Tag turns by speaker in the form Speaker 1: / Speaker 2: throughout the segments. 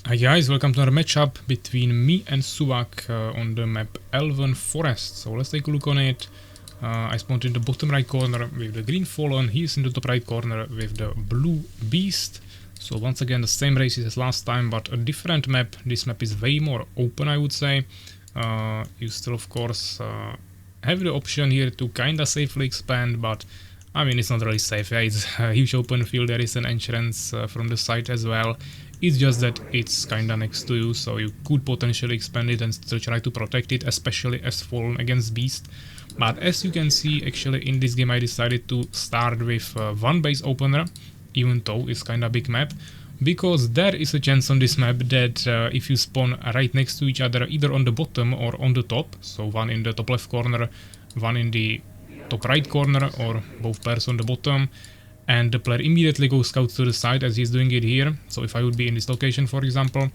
Speaker 1: Hi guys, welcome to another matchup between me and Suvak on the map Elven Forest. So let's take a look on it. I spawned in the bottom right corner with the green Fallen, he's in the top right corner with the blue Beast. So once again the same races as last time, but a different map. This map is way more open, I would say. You still of course have the option here to kinda safely expand, but I mean it's not really safe. Yeah, it's a huge open field, there is an entrance from the side as well. It's just that it's kinda next to you, so you could potentially expand it and still try to protect it, especially as Fallen against Beast. But as you can see, actually in this game I decided to start with one base opener, even though it's kinda big map, because there is a chance on this map that if you spawn right next to each other, either on the bottom or on the top, so one in the top left corner, one in the top right corner, or both pairs on the bottom, and the player immediately goes scout to the side as he's doing it here. So if I would be in this location, for example,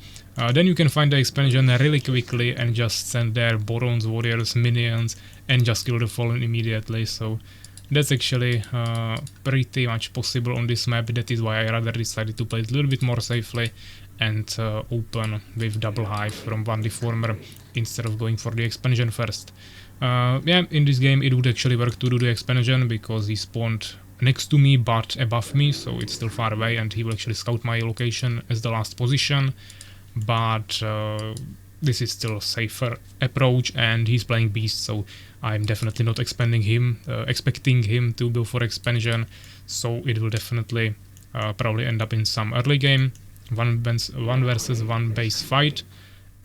Speaker 1: then you can find the expansion really quickly and just send there Barons, warriors, minions, and just kill the Fallen immediately. So that's actually pretty much possible on this map. That is why I rather decided to play it a little bit more safely and open with double hive from one deformer instead of going for the expansion first. Yeah, in this game it would actually work to do the expansion because he spawned next to me but above me, so it's still far away and he will actually scout my location as the last position. But this is still a safer approach and he's playing Beast, so I'm definitely not expecting him to go for expansion, so it will definitely probably end up in some early game, one versus one base fight,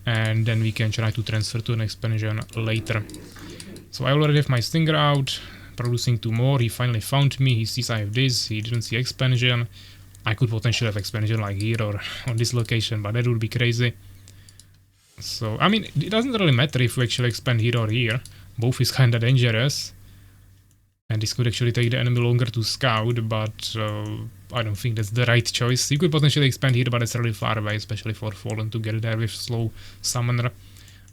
Speaker 1: and then we can try to transfer to an expansion later. So I already have my Stinger out, producing 2 more. He finally found me, he sees I have this, he didn't see expansion. I could potentially have expansion like here or on this location, but that would be crazy. So, I mean, it doesn't really matter if we actually expand here or here. Both is kinda dangerous. And this could actually take the enemy longer to scout, but I don't think that's the right choice. You could potentially expand here, but it's really far away, especially for Fallen to get there with slow summoner.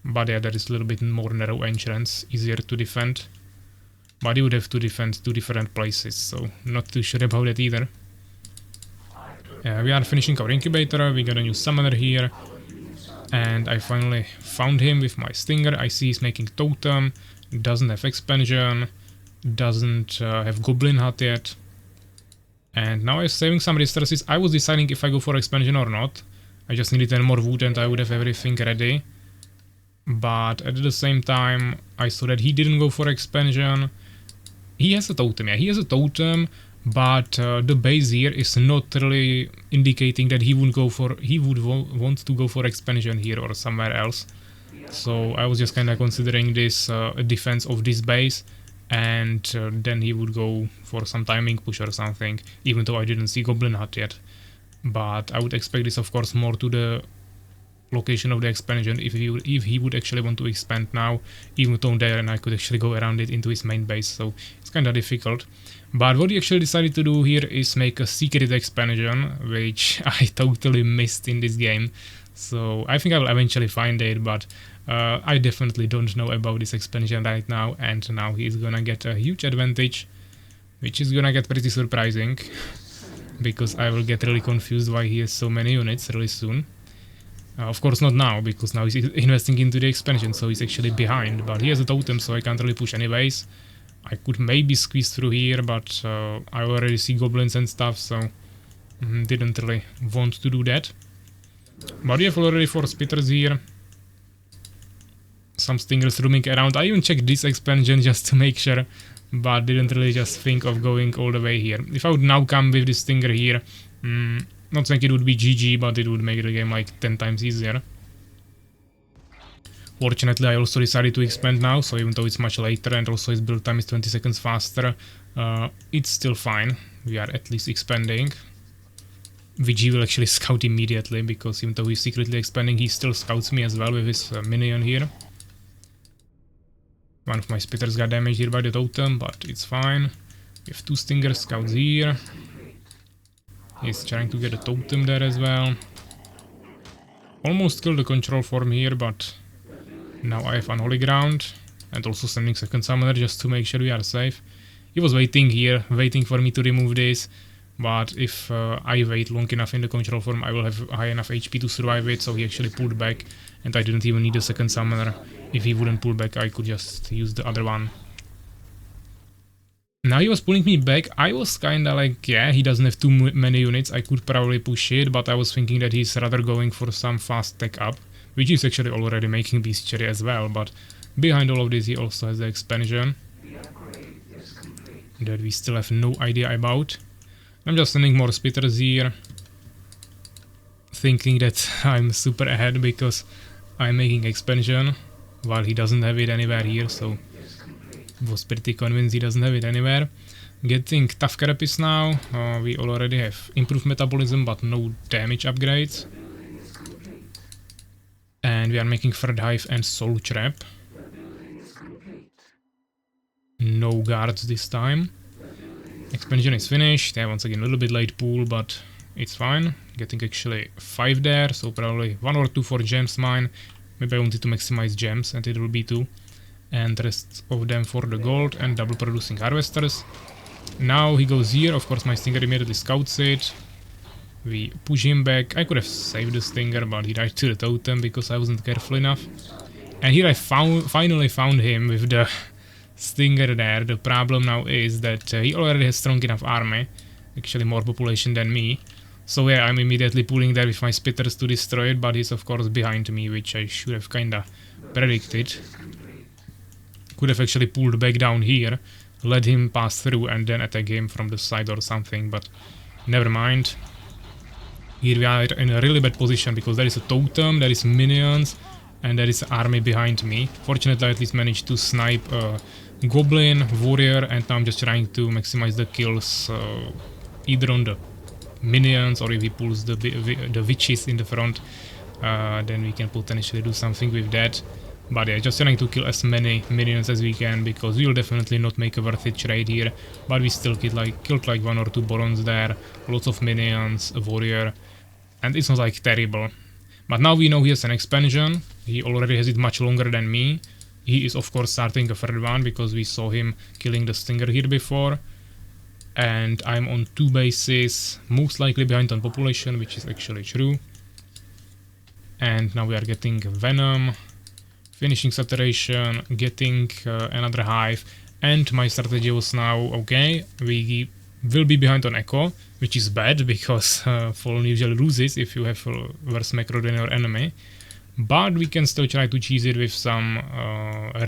Speaker 1: But yeah, there is a little bit more narrow entrance, easier to defend. But you would have to defend 2 different places, so not too sure about it either. We are finishing our incubator, we got a new summoner here. And I finally found him with my Stinger. I see he's making totem, doesn't have expansion, doesn't have goblin hut yet. And now I'm saving some resources. I was deciding if I go for expansion or not. I just needed 10 more wood and I would have everything ready. But at the same time, I saw that he didn't go for expansion. He has a totem, yeah, he has a totem, but the base here is not really indicating that he would want to go for expansion here or somewhere else. So I was just kind of considering this a defense of this base, and then he would go for some timing push or something, even though I didn't see Goblin Hut yet. But I would expect this, of course, more to the location of the expansion if he would actually want to expand now, even though there and I could actually go around it into his main base, so it's kind of difficult. But what he actually decided to do here is make a secret expansion, which I totally missed in this game. So I think I will eventually find it, but I definitely don't know about this expansion right now, and now he's gonna get a huge advantage, which is gonna get pretty surprising, because I will get really confused why he has so many units really soon. Of course not now, because now he's investing into the expansion, so he's actually behind, but he has a totem, so I can't really push anyways. I could maybe squeeze through here, but I already see goblins and stuff, so didn't really want to do that. But we have already 4 spitters here. Some stingers roaming around. I even checked this expansion just to make sure, but didn't really just think of going all the way here. If I would now come with this stinger here, not saying it would be GG, but it would make the game like 10 times easier. Fortunately, I also decided to expand now, so even though it's much later and also his build time is 20 seconds faster, it's still fine. We are at least expanding. VG will actually scout immediately, because even though he's secretly expanding, he still scouts me as well with his minion here. One of my spitters got damaged here by the totem, but it's fine. We have 2 stinger scouts here. He's trying to get a totem there as well. Almost killed the control form here, but now I have unholy ground, and also sending second summoner just to make sure we are safe. He was waiting here, waiting for me to remove this, but if I wait long enough in the control form, I will have high enough HP to survive it, so he actually pulled back, and I didn't even need a second summoner. If he wouldn't pull back, I could just use the other one. Now he was pulling me back. I was kinda like, yeah, he doesn't have too many units, I could probably push it, but I was thinking that he's rather going for some fast tech up, which is actually already making bestiary as well, but behind all of this he also has the expansion that we still have no idea about. I'm just sending more spitters here, thinking that I'm super ahead because I'm making expansion, while he doesn't have it anywhere here, so was pretty convinced he doesn't have it anywhere. Getting tough carapace now. We already have improved metabolism but no damage upgrades. And we are making third hive and soul trap. No guards this time. Expansion is finished. Yeah, once again a little bit late pool, but it's fine. Getting actually 5 there, so probably 1 or 2 for gems mine. Maybe I wanted to maximize gems and it will be 2. And the rest of them for the gold and double producing harvesters. Now he goes here, of course my stinger immediately scouts it. We push him back. I could have saved the stinger, but he died to the totem because I wasn't careful enough. And here I finally found him with the stinger there. The problem now is that he already has strong enough army, actually more population than me. So yeah, I'm immediately pulling there with my spitters to destroy it, but he's of course behind me, which I should have kinda predicted. Could have actually pulled back down here, let him pass through and then attack him from the side or something, but never mind. Here we are in a really bad position because there is a totem, there is minions, and there is an army behind me. Fortunately I at least managed to snipe a goblin, warrior, and now I'm just trying to maximize the kills either on the minions or if he pulls the witches in the front, then we can potentially do something with that. But yeah, just trying to kill as many minions as we can, because we will definitely not make a worth it trade here. But we still killed like 1 or 2 barons there, lots of minions, a warrior, and it's not like terrible. But now we know he has an expansion, he already has it much longer than me. He is of course starting a third one, because we saw him killing the stinger here before. And I'm on 2 bases, most likely behind on population, which is actually true. And now we are getting venom. Finishing saturation, getting another hive, and my strategy was now, okay, we will be behind on echo, which is bad because Fallen usually loses if you have a worse macro than your enemy, but we can still try to cheese it with some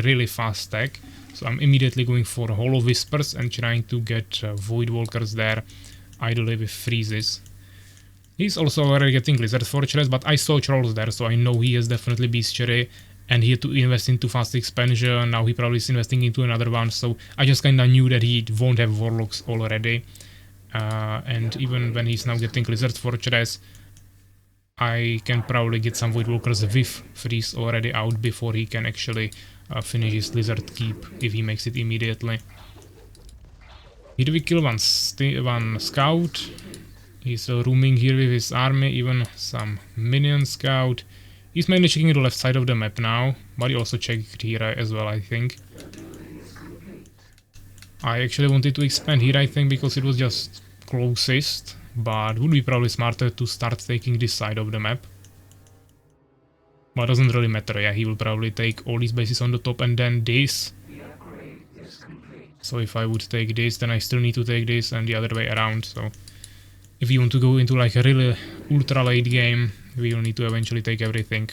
Speaker 1: really fast tech. So I'm immediately going for Hollow Whispers and trying to get Void Walkers there, ideally with freezes. He's also already getting Lizard Fortress, but I saw Trolls there, so I know he is definitely bestiary. And he had to invest into fast expansion, now he probably is investing into another one, so I just kinda knew that he won't have warlocks already. And even when he's now getting Lizard Fortress, I can probably get some Void Walkers with freeze already out before he can actually finish his Lizard Keep, if he makes it immediately. Here we kill one scout. He's roaming here with his army, even some minion scout. He's mainly checking the left side of the map now, but he also checked here as well, I think. I actually wanted to expand here, I think, because it was just closest, but would be probably smarter to start taking this side of the map. But doesn't really matter, yeah, he will probably take all these bases on the top and then this. So if I would take this, then I still need to take this and the other way around, so... If you want to go into like a really ultra late game, we will need to eventually take everything.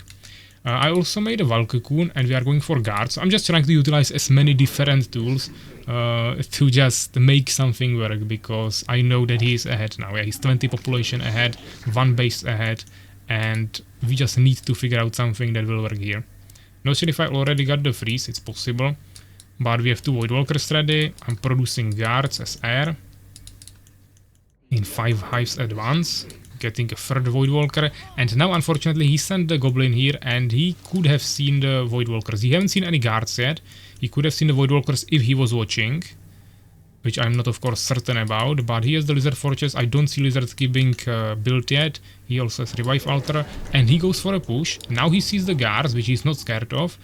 Speaker 1: I also made a Valkycoon and we are going for guards. I'm just trying to utilize as many different tools to just make something work, because I know that he is ahead now. Yeah, he's 20 population ahead, 1 base ahead, and we just need to figure out something that will work here. Not sure if I already got the freeze, it's possible, but we have 2 Void Walkers ready. I'm producing guards as air. In 5 hives at once, getting a third Void Walker, and now unfortunately he sent the Goblin here and he could have seen the Void Walkers. He haven't seen any guards yet, he could have seen the Void Walkers if he was watching, which I'm not of course certain about, but he has the Lizard Fortress. I don't see Lizard being built yet. He also has Revive Altar, and he goes for a push. Now he sees the guards, which he's not scared of,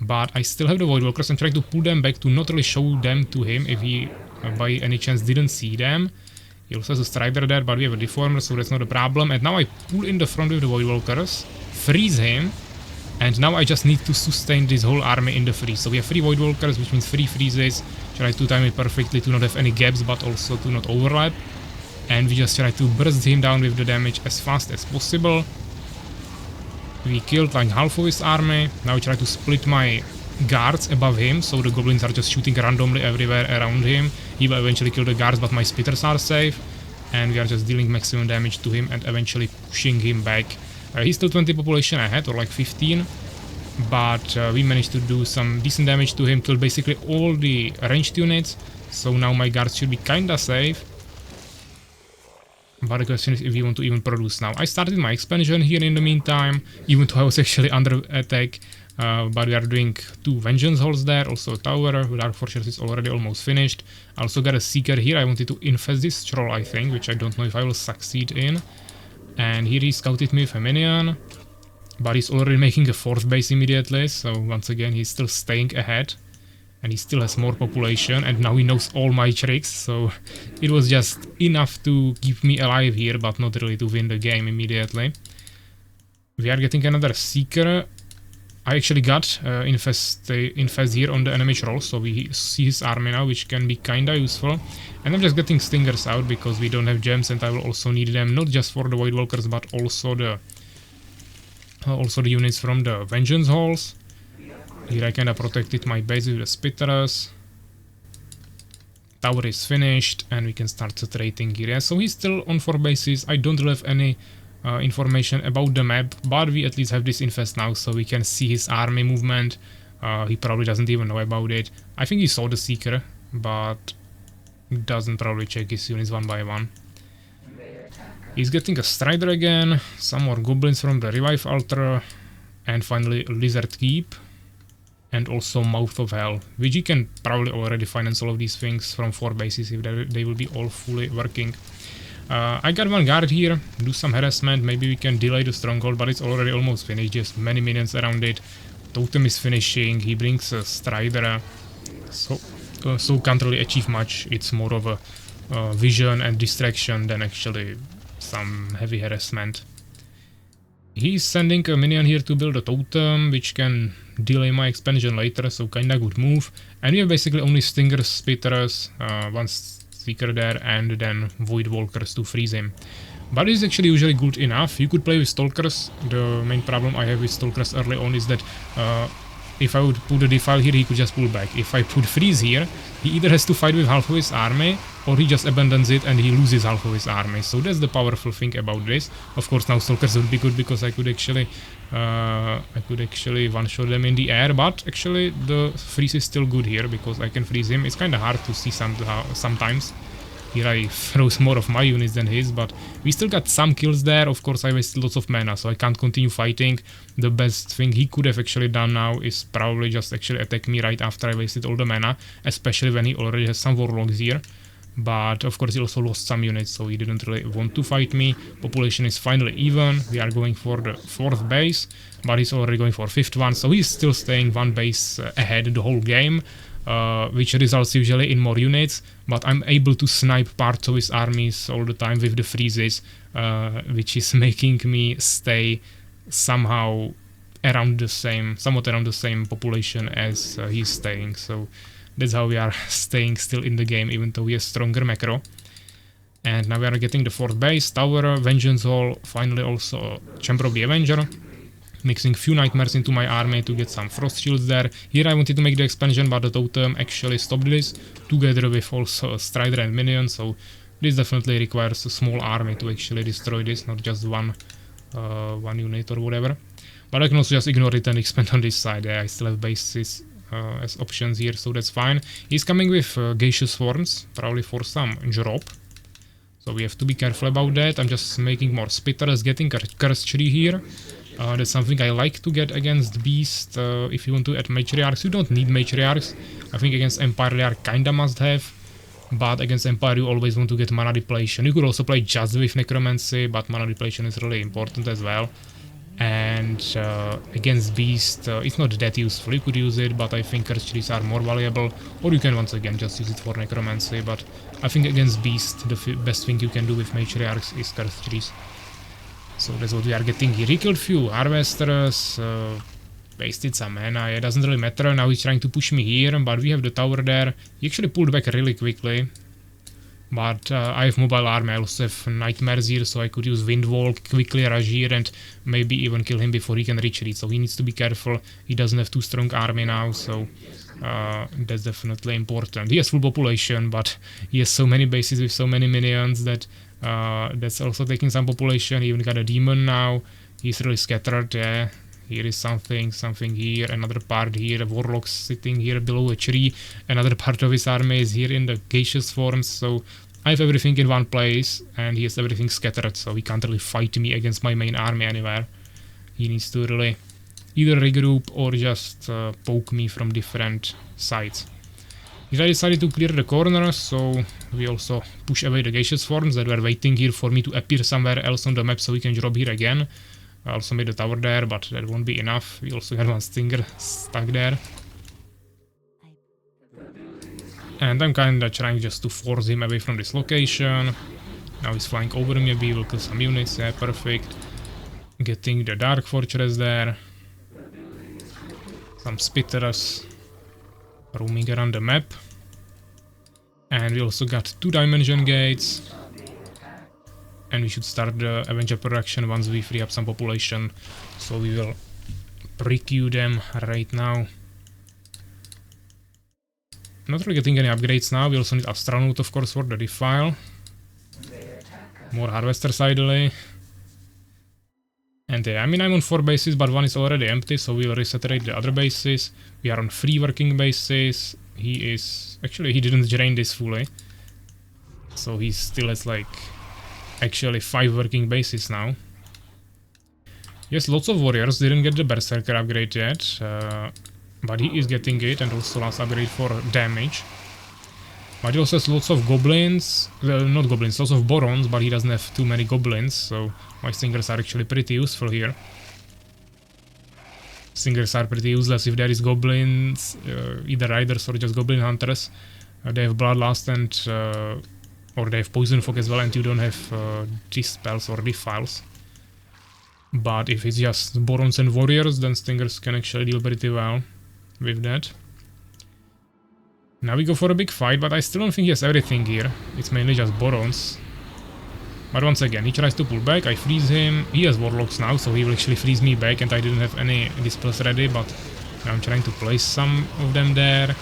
Speaker 1: but I still have the Void Walkers. I'm trying to pull them back to not really show them to him if he by any chance didn't see them. He also has a Strider there, but we have a Deformer, so that's not a problem. And now I pull in the front with the Voidwalkers, freeze him, and now I just need to sustain this whole army in the freeze. So we have 3 Voidwalkers, which means 3 freezes. Try to time it perfectly to not have any gaps, but also to not overlap. And we just try to burst him down with the damage as fast as possible. We killed like half of his army. Now I try to split my guards above him, so the goblins are just shooting randomly everywhere around him. He will eventually kill the guards, but my spitters are safe. And we are just dealing maximum damage to him and eventually pushing him back. He's still 20 population ahead, or like 15. But we managed to do some decent damage to him, killed basically all the ranged units. So now my guards should be kinda safe. But the question is if we want to even produce now. I started my expansion here in the meantime, even though I was actually under attack. But we are doing 2 Vengeance Halls there, also a tower. Dark Fortress is already almost finished. I also got a Seeker here. I wanted to infest this troll, I think, which I don't know if I will succeed in. And here he scouted me with a minion. But he's already making a 4th base immediately, so once again he's still staying ahead. And he still has more population, and now he knows all my tricks, so it was just enough to keep me alive here, but not really to win the game immediately. We are getting another Seeker. I actually got infest here on the enemy troll, so we see his army now, which can be kinda useful. And I'm just getting Stingers out because we don't have gems, and I will also need them, not just for the Voidwalkers, but also the units from the Vengeance Halls. Here I kinda protected my base with the Spitters. Tower is finished, and we can start trading here. Yeah, so he's still on 4 bases. I don't really have any information about the map, but we at least have this infest now, so we can see his army movement. He probably doesn't even know about it. I think he saw the Seeker, but doesn't probably check his units one by one. He's getting a Strider again, some more goblins from the Revive Altar, and finally Lizard Keep, and also Mouth of Hell, which he can probably already finance all of these things from 4 bases if they will be all fully working. I got 1 guard here, do some harassment, maybe we can delay the stronghold, but it's already almost finished, just many minions around it. Totem is finishing, he brings a Strider, so can't really achieve much. It's more of a vision and distraction than actually some heavy harassment. He's sending a minion here to build a totem, which can delay my expansion later, so kinda good move. And we have basically only Stingers, Spitters, 1 Seeker there, and then Voidwalkers to freeze him. But it's actually usually good enough. You could play with Stalkers. The main problem I have with Stalkers early on is that if I would put a Defile here, he could just pull back. If I put Freeze here, he either has to fight with half of his army, or he just abandons it and he loses half of his army. So that's the powerful thing about this. Of course now Stalkers would be good because I could actually one-shot them in the air, but actually the freeze is still good here because I can freeze him. It's kinda hard to see sometimes. Here I froze more of my units than his, but we still got some kills there. Of course I wasted lots of mana, so I can't continue fighting. The best thing he could have actually done now is probably just actually attack me right after I wasted all the mana, especially when he already has some Warlocks here. But of course he also lost some units, so he didn't really want to fight me. Population is finally even. We are going for the 4th base, but he's already going for 5th one, so he's still staying 1 base ahead the whole game. Which results usually in more units, but I'm able to snipe parts of his armies all the time with the freezes, which is making me stay somewhat around the same population as he's staying. So that's how we are staying still in the game, even though we have stronger macro. And now we are getting the 4th base, Tower, Vengeance Hall, finally also Chamber of the Avenger. Mixing few nightmares into my army to get some frost shields there. Here I wanted to make the expansion, but the totem actually stopped this, together with also a Strider and minion, so this definitely requires a small army to actually destroy this, not just one unit or whatever. But I can also just ignore it and expand on this side. Yeah, I still have bases as options here, so that's fine. He's coming with Gaseous Swarms, probably for some drop. So we have to be careful about that. I'm just making more Spitters, getting a Curse Tree here. That's something I like to get against Beast. If you want to add Matriarchs, you don't need Matriarchs. I think against Empire they are kinda must have. But against Empire you always want to get Mana Depletion. You could also play just with Necromancy, but Mana Depletion is really important as well. And And against Beast, it's not that useful. You could use it, but I think Curse Trees are more valuable. Or you can once again just use it for Necromancy, but I think against Beast, the best thing you can do with Matriarchs is Curse Trees. So that's what we are getting here. He killed few Harvesters, wasted some mana, it doesn't really matter. Now he's trying to push me here, but we have the tower there. He actually pulled back really quickly. But I have mobile army, I also have nightmares here, so I could use Windwall, quickly rush here and maybe even kill him before he can retreat. So he needs to be careful. He doesn't have too strong army now, so that's definitely important. He has full population, but he has so many bases with so many minions that that's also taking some population. He even got a demon now. He's really scattered, yeah. Here is something here, another part here, Warlocks sitting here below a tree, another part of his army is here in the gaseous forms, so I have everything in one place, and he has everything scattered, so he can't really fight me against my main army anywhere. He needs to really either regroup or just poke me from different sides. Here I decided to clear the corners, so we also push away the gaseous forms that were waiting here for me to appear somewhere else on the map so we can drop here again. I also made a tower there, but that won't be enough. We also got one Stinger stuck there. And I'm kinda trying just to force him away from this location. Now he's flying over me, maybe we'll kill some units, yeah, perfect. Getting the Dark Fortress there. Some Spitters roaming around the map. And we also got 2 dimension gates. And we should start the Avenger production once we free up some population. So we will pre-queue them right now. Not really getting any upgrades now. We also need Astronaut, of course, for the Defile. More Harvesters idly. And yeah, I mean, I'm on 4 bases, but one is already empty, so we'll resaturate the other bases. We are on 3 working bases. He is... Actually, he didn't drain this fully. So he still has like... Actually 5 working bases now. Yes, lots of warriors, didn't get the Berserker upgrade yet, but he is getting it, and also last upgrade for damage. But he also has lots of goblins, well, not goblins, lots of Borons, but he doesn't have too many goblins, so my Stingers are actually pretty useful here. Stingers are pretty useless if there is goblins, either riders or just goblin hunters. They have Bloodlust and... or they have Poison Fog as well, and you don't have Dispels or Defiles. But if it's just Borons and Warriors, then Stingers can actually deal pretty well with that. Now we go for a big fight, but I still don't think he has everything here. It's mainly just Borons. But once again, he tries to pull back, I freeze him. He has Warlocks now, so he will actually freeze me back, and I didn't have any Dispels ready, but now I'm trying to place some of them there.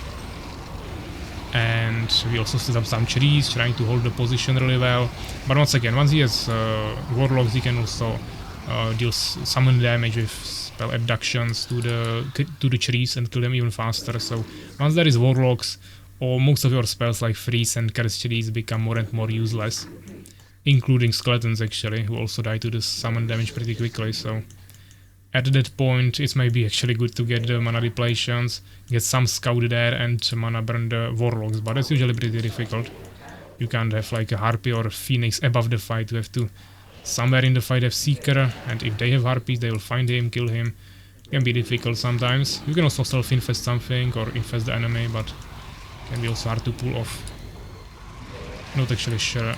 Speaker 1: And we also set up some trees, trying to hold the position really well. But once again, once he has Warlocks, he can also deal summon damage with spell abductions to the trees and kill them even faster. So once there is Warlocks, most of your spells like Freeze and Curse trees become more and more useless. Including Skeletons actually, who also die to the summon damage pretty quickly, so... At that point, it's maybe actually good to get the mana depletions, get some scout there and mana burn the Warlocks, but that's usually pretty difficult. You can't have like a Harpy or a Phoenix above the fight, you have to somewhere in the fight have Seeker, and if they have Harpies they will find him, kill him. It can be difficult sometimes. You can also self-infest something or infest the enemy, but it can be also hard to pull off. Not actually sure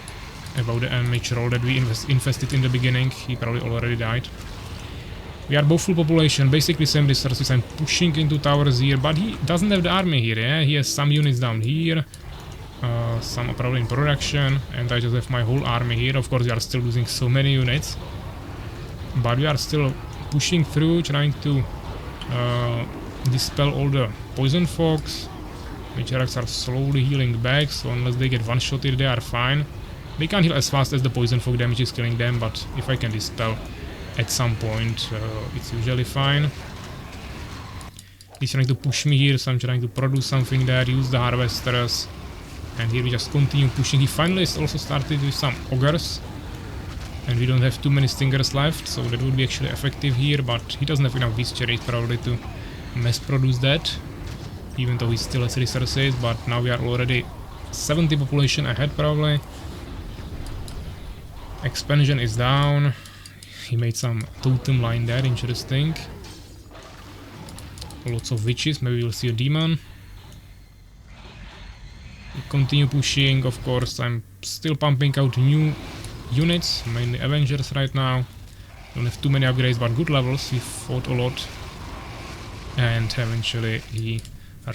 Speaker 1: about the enemy troll that we infested in the beginning, he probably already died. We are both full population, basically same resources. I'm pushing into towers here, but he doesn't have the army here, yeah? He has some units down here, some are probably in production, and I just have my whole army here. Of course, we are still losing so many units, but we are still pushing through, trying to dispel all the poison fogs. Matriarchs are slowly healing back, so unless they get one-shotted, they are fine. They can't heal as fast as the poison fog damage is killing them, but if I can dispel at some point, it's usually fine. He's trying to push me here, so I'm trying to produce something there, use the Harvesters. And here we just continue pushing. He finally also started with some Ogres. And we don't have too many Stingers left, so that would be actually effective here, but he doesn't have enough Beast Chariot probably to mass produce that. Even though he still has resources, but now we are already 70 population ahead probably. Expansion is down. he made some totem line there, interesting. Lots of witches, maybe we'll see a demon. We continue pushing, of course, I'm still pumping out new units, mainly Avengers right now. Don't have too many upgrades, but good levels, we fought a lot. And eventually he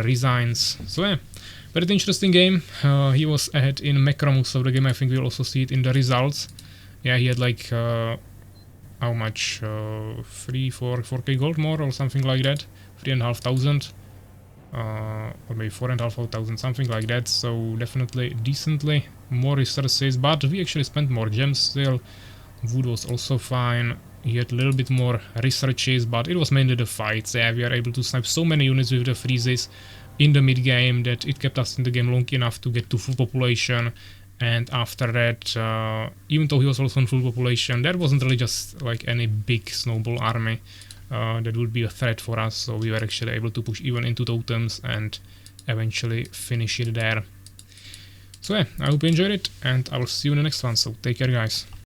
Speaker 1: resigns. So yeah, very interesting game. He was ahead in macro most of the game, I think we'll also see it in the results. Yeah, he had like, how much? 4k gold more or something like that. 3,500. Or maybe 4,500, something like that. So definitely decently more resources, but we actually spent more gems still. Wood was also fine. He had a little bit more researches, but it was mainly the fights. Yeah, we are able to snipe so many units with the freezes in the mid game that it kept us in the game long enough to get to full population. And after that, even though he was also on full population, there wasn't really just like any big snowball army that would be a threat for us. So we were actually able to push even into totems and eventually finish it there. So yeah, I hope you enjoyed it, and I will see you in the next one. So take care, guys.